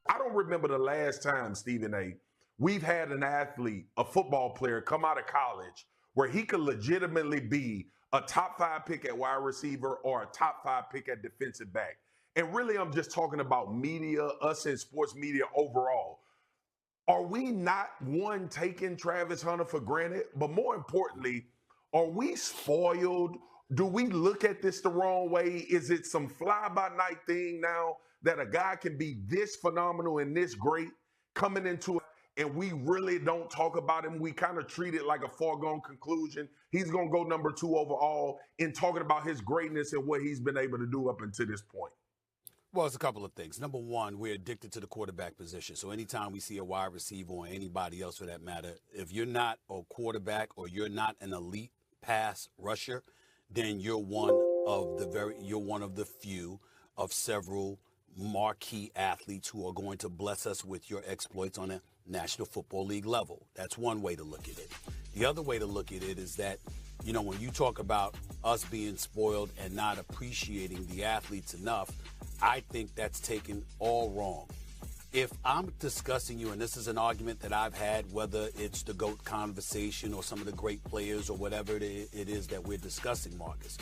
I don't remember the last time, Stephen A., we've had an athlete, a football player, come out of college where he could legitimately be a top 5 pick at wide receiver or a top 5 pick at defensive back. And really, I'm just talking about media, us in sports media overall. Are we not, one, taking Travis Hunter for granted? But more importantly, are we spoiled? Do we look at this the wrong way? Is it some fly-by-night thing now that a guy can be this phenomenal and this great coming into it, and we really don't talk about him? We kind of treat it like a foregone conclusion. He's going to go number 2 overall in talking about his greatness and what he's been able to do up until this point. Well, it's a couple of things. Number one, we're addicted to the quarterback position. So anytime we see a wide receiver or anybody else for that matter, if you're not a quarterback or you're not an elite pass rusher, then you're one of the few of several marquee athletes who are going to bless us with your exploits on a National Football League level. That's one way to look at it. The other way to look at it is that, when you talk about us being spoiled and not appreciating the athletes enough, I think that's taken all wrong. If I'm discussing you, and this is an argument that I've had, whether it's the GOAT conversation or some of the great players or whatever it is that we're discussing, Marcus,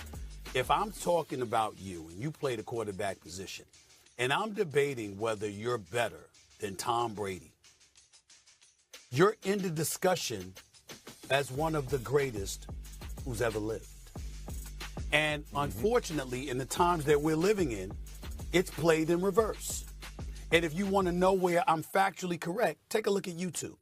if I'm talking about you and you play the quarterback position, and I'm debating whether you're better than Tom Brady, you're in the discussion as one of the greatest who's ever lived. And unfortunately, in the times that we're living in, it's played in reverse. And if you want to know where I'm factually correct, take a look at YouTube.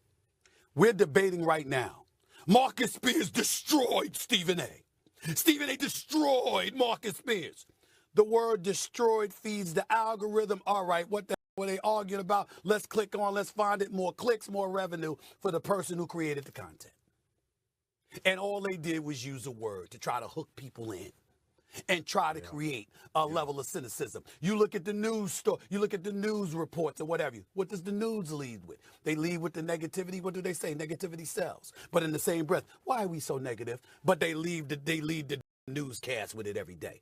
We're debating right now. Marcus Spears destroyed Stephen A. Stephen A. destroyed Marcus Spears. The word destroyed feeds the algorithm. All right, what the hell were they arguing about? Let's click on, let's find it. More clicks, more revenue for the person who created the content. And all they did was use a word to try to hook people in and try to create a level of cynicism. You look at the news story, you look at the news reports or whatever. What does the news lead with? They lead with the negativity. What do they say? Negativity sells. But in the same breath, why are we so negative? But they lead the newscast with it every day.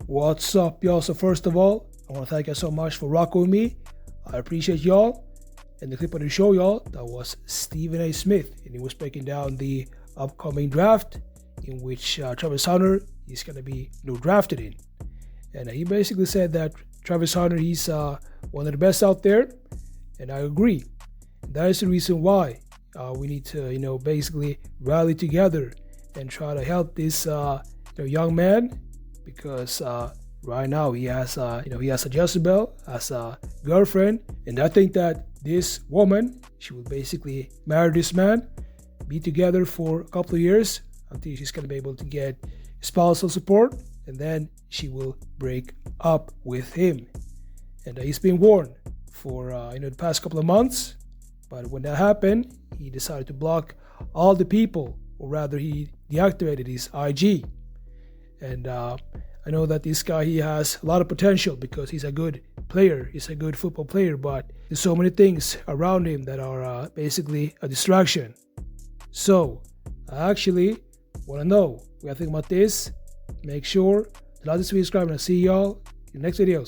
What's up, y'all? So first of all, I want to thank you so much for rocking with me. I appreciate y'all. And the clip of the show, y'all, that was Stephen A. Smith, and he was breaking down the upcoming draft in which Travis Hunter is going to be drafted in. And he basically said that Travis Hunter, he's one of the best out there, and I agree. That is the reason why we need to, basically rally together and try to help this young man, because right now he has a Jezebel as a girlfriend, and I think that this woman, she will basically marry this man, be together for a couple of years until she's going to be able to get spousal support, and then she will break up with him. And he's been warned for the past couple of months, but when that happened, he decided to block all the people, or rather he deactivated his IG. And I know that this guy, he has a lot of potential because he's a good player, he's a good football player, but there's so many things around him that are basically a distraction. So I actually want to know what you think about this. Make sure to like, subscribe, and I'll see y'all in the next videos.